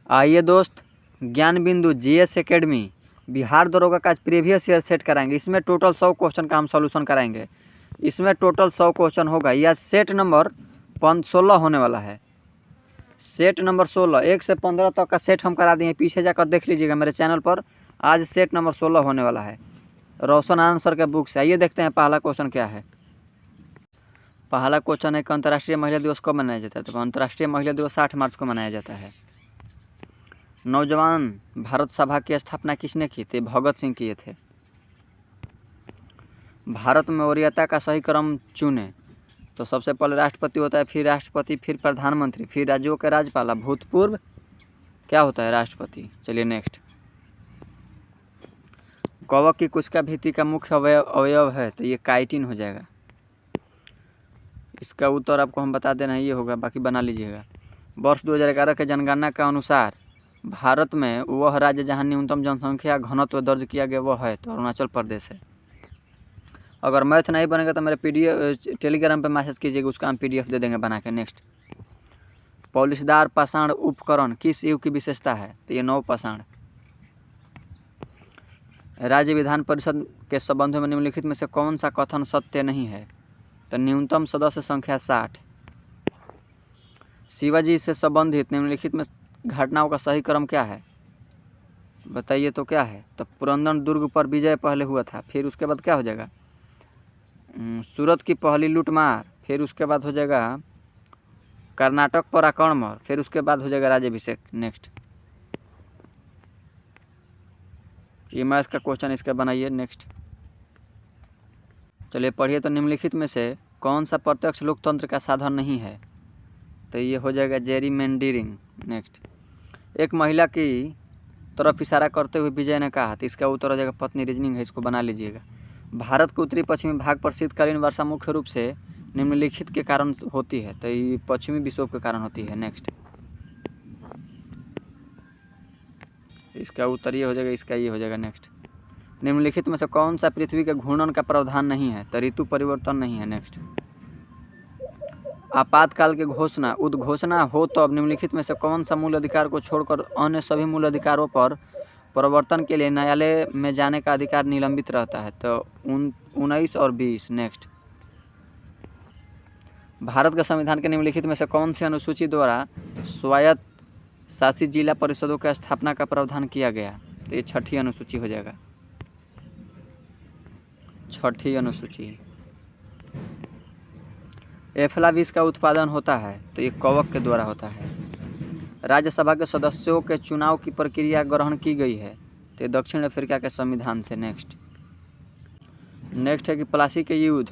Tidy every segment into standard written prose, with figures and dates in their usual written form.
आइए दोस्त, ज्ञान बिंदु जीएस एकेडमी बिहार दरोगा का प्रीवियस ईयर सेट कराएंगे। इसमें टोटल 100 क्वेश्चन का हम सॉल्यूशन कराएंगे। इसमें टोटल 100 क्वेश्चन होगा। यह सेट नंबर 16 होने वाला है। सेट नंबर 16, 1 से 15 तक का सेट हम करा दिए। पीछे जाकर देख लीजिएगा मेरे चैनल पर। आज सेट नंबर 16 होने वाला है रोशन आंसर के बुक से। आइए देखते हैं पहला क्वेश्चन क्या है। पहला क्वेश्चन है कि अंतर्राष्ट्रीय महिला दिवस कब मनाया जाता है। तो अंतर्राष्ट्रीय महिला दिवस 8 मार्च को मनाया जाता है। नौजवान भारत सभा की स्थापना किसने की थी। भगत सिंह किए थे। भारत में वरीयता का सही क्रम चुने। तो सबसे पहले राष्ट्रपति होता है, फिर राष्ट्रपति, फिर प्रधानमंत्री, फिर राज्यों के राज्यपाल, भूतपूर्व क्या होता है, राष्ट्रपति। चलिए नेक्स्ट। कवक की कोशिका भित्ति का मुख्य अवयव है। तो ये काइटिन हो जाएगा। इसका उत्तर आपको हम बता देना ये होगा, बाकी बना लीजिएगा। वर्ष 2011 के जनगणना के अनुसार भारत में वह राज्य जहां न्यूनतम जनसंख्या घनत्व दर्ज किया गया वह है, तो अरुणाचल प्रदेश है। अगर मैथ नहीं बनेगा तो मेरे PDF टेलीग्राम पे मैसेज कीजिएगा, उसका हम PDF दे देंगे बना के। नेक्स्ट। पॉलिशदार पाषाण उपकरण किस युग की विशेषता है। तो ये नवपाषाण। राज्य विधान परिषद के संबंधों में निम्नलिखित में से कौन सा कथन सत्य नहीं है। तो न्यूनतम सदस्य संख्या 60। शिवाजी से संबंधित निम्नलिखित में घटनाओं का सही क्रम क्या है, बताइए तो क्या है। तो पुरंदर दुर्ग पर विजय पहले हुआ था, फिर उसके बाद क्या हो जाएगा, सूरत की पहली लूटमार, फिर उसके बाद हो जाएगा कर्नाटक पर आक्रमण, फिर उसके बाद हो जाएगा राज्याभिषेक। नेक्स्ट। ये मैथ का क्वेश्चन इसका बनाइए। नेक्स्ट। चलिए पढ़िए। तो निम्नलिखित में से कौन सा प्रत्यक्ष लोकतंत्र का साधन नहीं है। तो ये हो जाएगा जेरीमेंडरिंग। नेक्स्ट। एक महिला की तरफ इशारा करते हुए विजय ने कहा। तो इसका उत्तर हो जाएगा पत्नी। रीजनिंग है, इसको बना लीजिएगा। भारत के उत्तरी पश्चिमी भाग पर शीतकालीन वर्षा मुख्य रूप से निम्नलिखित के कारण होती है। तो ये पश्चिमी विक्षोभ के कारण होती है। नेक्स्ट। इसका उत्तर ये हो जाएगा, इसका ये हो जाएगा। नेक्स्ट। निम्नलिखित में से कौन सा पृथ्वी के घूर्णन का प्रावधान नहीं है। तो ऋतु परिवर्तन नहीं है। नेक्स्ट। आपातकाल की घोषणा उद्घोषणा हो तो अब निम्नलिखित में से कौन सा मूल अधिकार को छोड़कर अन्य सभी मूल अधिकारों पर प्रवर्तन के लिए न्यायालय में जाने का अधिकार निलंबित रहता है। तो 19 और 20। नेक्स्ट। भारत के संविधान के निम्नलिखित में से कौन सी अनुसूची द्वारा स्वायत्त शासित जिला परिषदों की स्थापना का प्रावधान किया गया। तो ये 6ठी अनुसूची हो जाएगा। 6ठी अनुसूची। एफ्लाविस का उत्पादन होता है। तो ये कवक के द्वारा होता है। राज्यसभा के सदस्यों के चुनाव की प्रक्रिया ग्रहण की गई है। तो ये दक्षिण अफ्रीका के संविधान से। नेक्स्ट। नेक्स्ट है कि प्लासी के युद्ध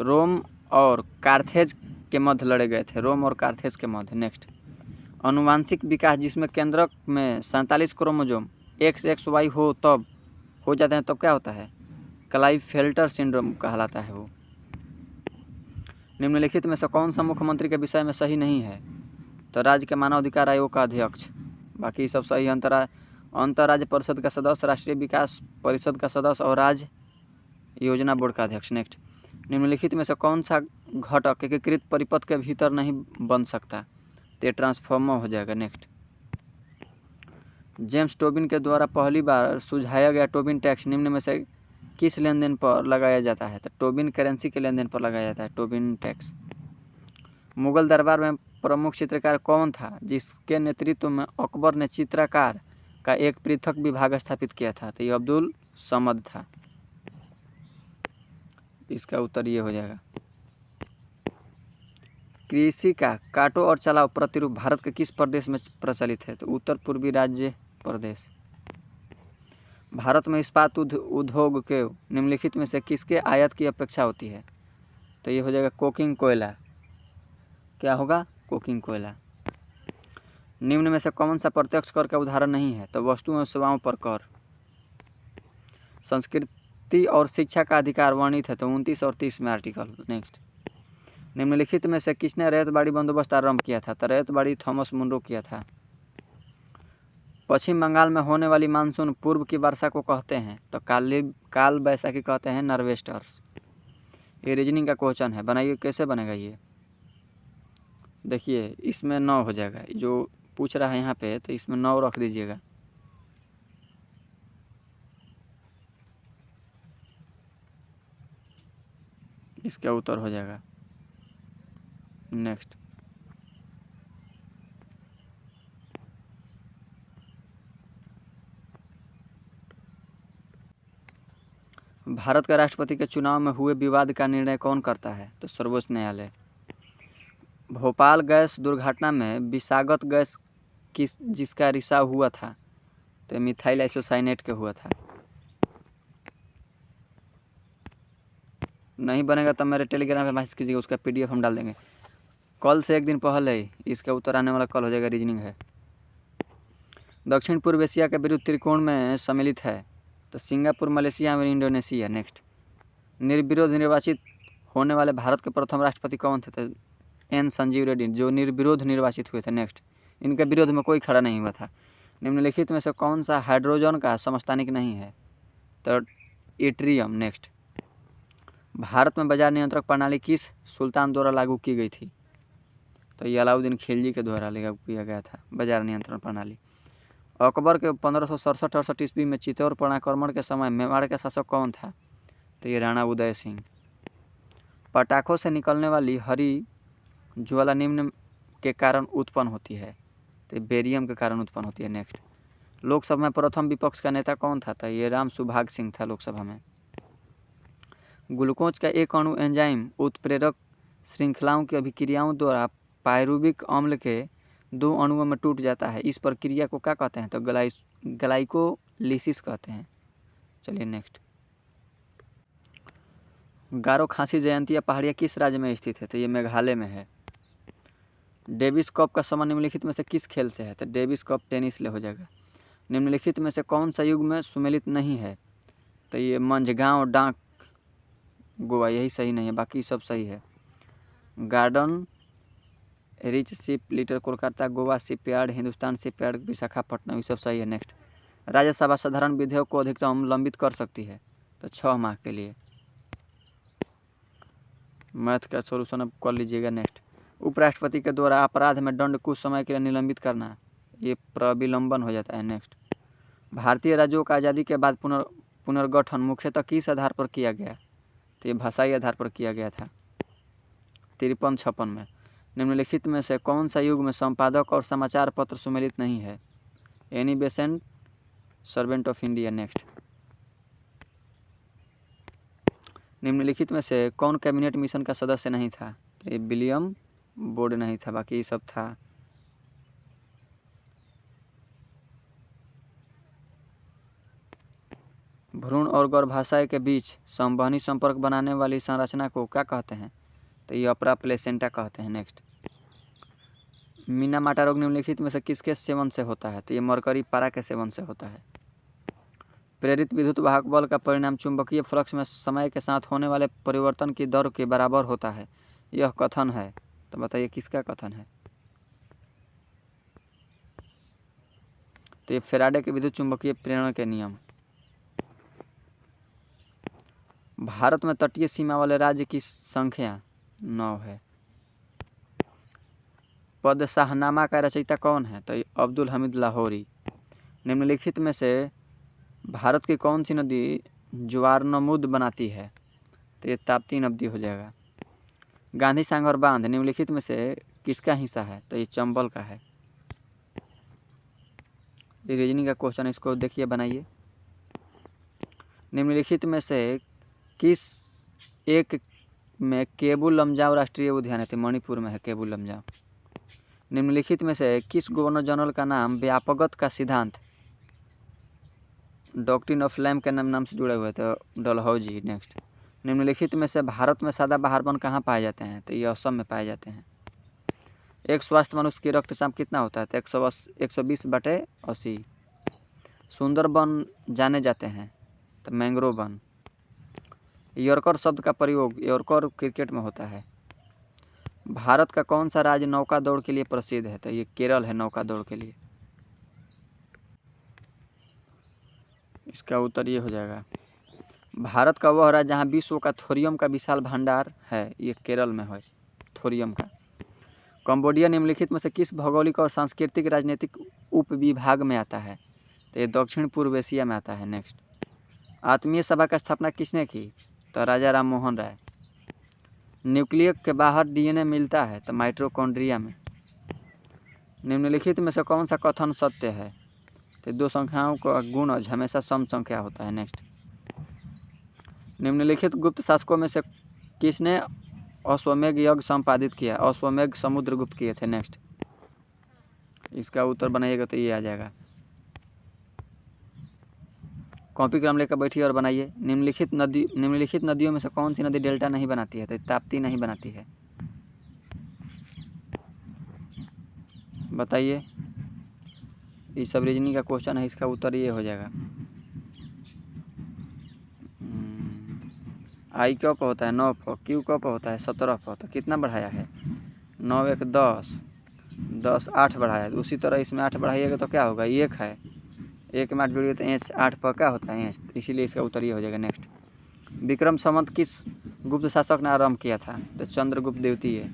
रोम और कार्थेज के मध्य लड़े गए थे। रोम और कार्थेज के मध्य। नेक्स्ट। अनुवांशिक विकास जिसमें केंद्रक में 47 क्रोमोसोम XXY हो तब हो जाते हैं, तो क्या होता है, क्लाइफेल्टर सिंड्रोम कहलाता है वो। निम्नलिखित में से कौन सा मुख्यमंत्री के विषय में सही नहीं है। तो राज्य के मानव अधिकार आयोग का अध्यक्ष, बाकी सब सही। अंतर्राज्य परिषद का सदस्य, राष्ट्रीय विकास परिषद का सदस्य और राज्य योजना बोर्ड का अध्यक्ष। नेक्स्ट। निम्नलिखित में से कौन सा घटक एकीकृत परिपथ के भीतर नहीं बन सकता। तो ट्रांसफॉर्मर हो जाएगा। नेक्स्ट। जेम्स टोबिन के द्वारा पहली बार सुझाया गया टोबिन टैक्स निम्न में से किस लेन देन पर लगाया जाता है। तो टोबिन करेंसी के लेन देन पर लगाया जाता है टोबिन टैक्स। मुगल दरबार में प्रमुख चित्रकार कौन था जिसके नेतृत्व में अकबर ने चित्रकार का एक पृथक विभाग स्थापित किया था। तो ये अब्दुल समद था। इसका उत्तर ये हो जाएगा। कृषि का काटो और चलाओ प्रतिरूप भारत के किस प्रदेश में प्रचलित है। तो उत्तर पूर्वी राज्य प्रदेश। भारत में इस्पात उद्योग के निम्नलिखित में से किसके आयात की अपेक्षा होती है। तो ये हो जाएगा कोकिंग कोयला। क्या होगा, कोकिंग कोयला। निम्न में से कौन सा प्रत्यक्ष कर का उदाहरण नहीं है। तो वस्तुओं और सेवाओं पर कर। संस्कृति और शिक्षा का अधिकार वर्णित है। तो 29 और 30 में आर्टिकल। नेक्स्ट। निम्नलिखित में से किसने रैयतबाड़ी बंदोबस्त आरंभ किया था। तो रैयतबाड़ी थॉमस मुनरो किया था। पश्चिम बंगाल में होने वाली मानसून पूर्व की वर्षा को कहते हैं। तो काल बैसाखी कहते हैं नॉर्वेस्टर्स। ये रीजनिंग का क्वेश्चन है, बनाइए। कैसे बनेगा ये, देखिए इसमें 9 हो जाएगा, जो पूछ रहा है यहाँ पे, तो इसमें 9 रख दीजिएगा। इसका उत्तर हो जाएगा। नेक्स्ट, भारत का राष्ट्रपति के चुनाव में हुए विवाद का निर्णय कौन करता है? तो सर्वोच्च न्यायालय। भोपाल गैस दुर्घटना में विषाक्त गैस जिसका रिसाव हुआ था, तो मिथाइल आइसोसाइनेट के हुआ था। नहीं बनेगा तो मेरे टेलीग्राम पे मैसेज कीजिएगा, उसका PDF हम डाल देंगे। कल से 1 दिन पहले इसका उत्तर आने वाला कल हो जाएगा। रीजनिंग है। दक्षिण पूर्व एशिया के विरुद्ध त्रिकोण में सम्मिलित है, तो सिंगापुर, मलेशिया और इंडोनेशिया। नेक्स्ट, निर्विरोध निर्वाचित होने वाले भारत के प्रथम राष्ट्रपति कौन थे? तो N संजीव रेड्डी, जो निर्विरोध निर्वाचित हुए थे। नेक्स्ट, इनके विरोध में कोई खड़ा नहीं हुआ था। निम्नलिखित में से कौन सा हाइड्रोजन का समस्थानिक नहीं है? तो इट्रियम। नेक्स्ट, भारत में बाजार नियंत्रक प्रणाली किस सुल्तान द्वारा लागू की गई थी? तो ये अलाउद्दीन खिलजी के द्वारा लागू किया गया था बाजार नियंत्रण प्रणाली। अकबर के 1567-68 ईस्वी में चित्तौड़ पर आक्रमण के समय मेवाड़ का शासक कौन था? तो ये राणा उदय सिंह। पटाखों से निकलने वाली हरी ज्वाला निम्न के कारण उत्पन्न होती है? तो बेरियम के कारण उत्पन्न होती है। नेक्स्ट, लोकसभा में प्रथम विपक्ष का नेता कौन था? तो ये राम सुभाग सिंह था लोकसभा में। ग्लूकोज का एक अणु एंजाइम उत्प्रेरक श्रृंखलाओं की अभिक्रियाओं द्वारा पायरुविक अम्ल के 2 अणुओं में टूट जाता है। इस प्रक्रिया को क्या कहते हैं? तो ग्लाइकोलिसिस कहते हैं। चलिए नेक्स्ट, गारो खासी जयंतिया पहाड़ियाँ किस राज्य में स्थित है? तो ये मेघालय में है। डेविस कप का संबंध निम्नलिखित में से किस खेल से है? तो डेविस कप टेनिस ले हो जाएगा। निम्नलिखित में से कौन सा युग में सुमेलित नहीं है? तो ये मंझगांव, डाक, गोवा, यही सही नहीं है, बाकी सब सही है। Garden rich ship litre Kolkata, Goa shipyard, Hindustan shipyard, Visakhapatnam, ये सब सही है। नेक्स्ट, राज्यसभा साधारण विधेयक को अधिकतम लंबित कर सकती है? तो 6 माह के लिए। मैथ का सॉल्यूशन अब कर लीजिएगा। नेक्स्ट, उपराष्ट्रपति के द्वारा अपराध में दंड कुछ समय के लिए निलंबित करना, ये प्रविलंबन हो जाता है। नेक्स्ट, भारतीय राज्यों का आज़ादी के बाद पुनर्गठन मुख्यतः किस आधार पर किया गया? तो ये भाषाई आधार पर किया गया था 53-56 में। निम्नलिखित में से कौन सा युग में संपादक और समाचार पत्र सुमेलित नहीं है? Annie Besant, servant of India. Next, निम्नलिखित में से कौन कैबिनेट मिशन का सदस्य नहीं था? तो ये विलियम बोर्ड नहीं था, बाकी सब था। भ्रूण और गर्भाशय के बीच संवहनी संपर्क बनाने वाली संरचना को क्या कहते हैं? तो ये अपरा प्लेसेंटा कहते हैं। नेक्स्ट, मीना माटा रोग निम्नलिखित में से किसके सेवन से होता है? तो ये मरकरी पारा के सेवन से होता है। प्रेरित विद्युत वाहक बल का परिणाम चुंबकीय फ्लक्स में समय के साथ होने वाले परिवर्तन की दर के बराबर होता है, यह कथन है। तो बताइए किसका कथन है? तो ये फेराडे के विद्युत चुंबकीय प्रेरण के नियम। भारत में तटीय सीमा वाले राज्य की संख्या 9 है। पद शाहनामा का रचयिता कौन है? तो ये अब्दुल हमीद लाहौरी। निम्नलिखित में से भारत की कौन सी नदी ज्वारनमुद बनाती है? तो ये ताप्ती नदी हो जाएगा। गांधी सागर बांध निम्नलिखित में से किसका हिस्सा है? तो ये चंबल का है। ये रीजनिंग का क्वेश्चन, इसको देखिए, बनाइए। निम्नलिखित में से किस एक में केबुल लमजाओ राष्ट्रीय उद्यान है? तो मणिपुर में है केबुल लमजाओ। निम्नलिखित में से किस गवर्नर जनरल का नाम व्यापकता का सिद्धांत डॉक्ट्रिन ऑफ लैम के नाम से जुड़े हुए थे? डलहौजी। नेक्स्ट, निम्नलिखित में से भारत में सदाबहार वन कहाँ पाए जाते हैं? तो ये असम में पाए जाते हैं। एक स्वस्थ मनुष्य की रक्तचाप कितना होता है? तो 120/80। सुंदर वन जाने जाते हैं? तो मैंग्रोव वन। यॉर्कर शब्द का प्रयोग यॉर्कर क्रिकेट में होता है। भारत का कौन सा राज्य नौका दौड़ के लिए प्रसिद्ध है? तो ये केरल है नौका दौड़ के लिए। इसका उत्तर ये हो जाएगा। भारत का वह राज्य जहाँ विश्व का थोरियम का विशाल भंडार है, ये केरल में है थोरियम का। कंबोडिया निम्नलिखित में से किस भौगोलिक और सांस्कृतिक राजनीतिक उपविभाग में आता है? तो ये दक्षिण पूर्व एशिया में आता है। नेक्स्ट, आत्मीय सभा का स्थापना किसने की? तो राजा राम मोहन राय। न्यूक्लियस के बाहर डीएनए मिलता है? तो माइटोकॉन्ड्रिया में। निम्नलिखित में से कौन सा कथन सत्य है? तो दो संख्याओं का गुणज हमेशा सम संख्या होता है। नेक्स्ट, निम्नलिखित गुप्त शासकों में से किसने अश्वमेध यज्ञ संपादित किया? अश्वमेध समुद्रगुप्त किए थे। नेक्स्ट, इसका उत्तर बनाइएगा तो ये आ जाएगा। कॉपी कलम लेकर बैठिए और बनाइए। निम्नलिखित नदियों में से कौन सी नदी डेल्टा नहीं बनाती है? तो ताप्ती नहीं बनाती है। बताइए, ये सब रीजनिंग का क्वेश्चन है, इसका उत्तर ये हो जाएगा। आई क्यों पर होता है 9 पर, क्यू क्यों पर होता है 17 पर, तो कितना बढ़ाया है? 9 1 10, 10 8 बढ़ाया। उसी तरह इसमें 8 बढ़ाइएगा तो क्या होगा? 1 है, 1 में 8 जोड़िए तो 8 पर क्या होता है? इसीलिए इसका उत्तर ये हो जाएगा। नेक्स्ट, विक्रम संवत किस गुप्त शासक ने आरंभ किया था? तो चंद्रगुप्त द्वितीय।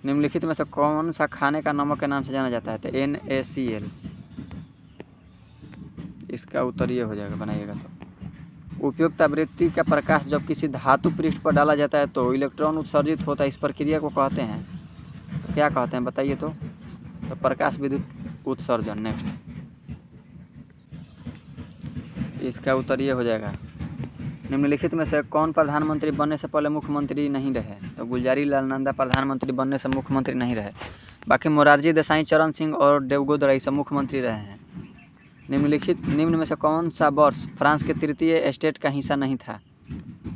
निम्नलिखित में से कौन सा खाने का नमक के नाम से जाना जाता है? तो NaCl। इसका उत्तर ये हो जाएगा, बनाइएगा तो। उपयुक्त आवृत्ति का प्रकाश जब किसी धातु पृष्ठ पर डाला जाता है तो इलेक्ट्रॉन उत्सर्जित होता है, इस प्रक्रिया को कहते हैं? तो क्या कहते हैं बताइए तो प्रकाश विद्युत उत्सर्जन। नेक्स्ट, इसका उत्तर ये हो जाएगा। निम्नलिखित में से कौन प्रधानमंत्री बनने से पहले मुख्यमंत्री नहीं रहे? तो गुलजारी लाल नंदा प्रधानमंत्री बनने से मुख्यमंत्री नहीं रहे। बाकी मोरारजी देसाई, चरण सिंह और देवगौड़ा ये सब मुख्यमंत्री रहे हैं। निम्न में से कौन सा वर्ष फ्रांस के तृतीय स्टेट का हिस्सा नहीं था?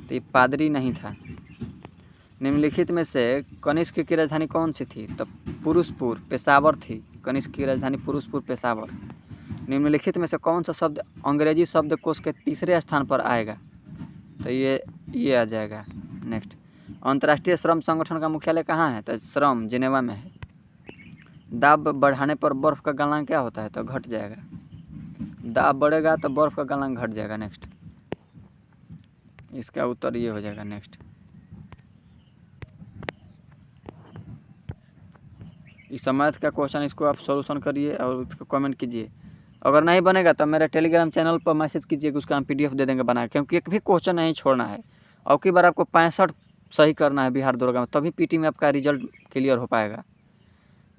तो ये पादरी नहीं था। निम्नलिखित में से कनिष्क की राजधानी कौन सी थी? तो पुरुषपुर, पेशावर थी। कनिष्क की राजधानी पुरुषपुर, पेशावर। निम्नलिखित में से कौन सा शब्द अंग्रेजी शब्दकोश के तीसरे स्थान पर आएगा? तो ये आ जाएगा। नेक्स्ट, अंतर्राष्ट्रीय श्रम संगठन का मुख्यालय कहाँ है? तो श्रम जिनेवा में है। दाब बढ़ाने पर बर्फ का गलनांक क्या होता है? तो घट जाएगा। दाब बढ़ेगा तो बर्फ का गलनांक घट जाएगा। नेक्स्ट, इसका उत्तर ये हो जाएगा। नेक्स्ट, इस मैथ का क्वेश्चन, इसको आप सॉल्यूशन करिए और उसको कमेंट कीजिए। अगर नहीं बनेगा तो मेरे टेलीग्राम चैनल पर मैसेज कीजिए, उसका हम PDF दे देंगे बना, क्योंकि एक भी क्वेश्चन नहीं छोड़ना है। और की बार आपको 65 सही करना है बिहार दरोगा में, तभी PT में आपका रिजल्ट क्लियर हो पाएगा।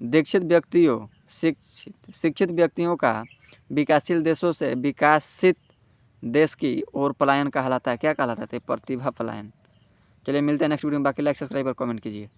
शिक्षित व्यक्तियों का विकासशील देशों से विकासित देश की ओर पलायन कहलाता है। क्या कहलाता है? प्रतिभा पलायन। चलिए मिलते हैं नेक्स्ट वीडियो में। बाकी लाइक, सब्सक्राइब और कमेंट कीजिए।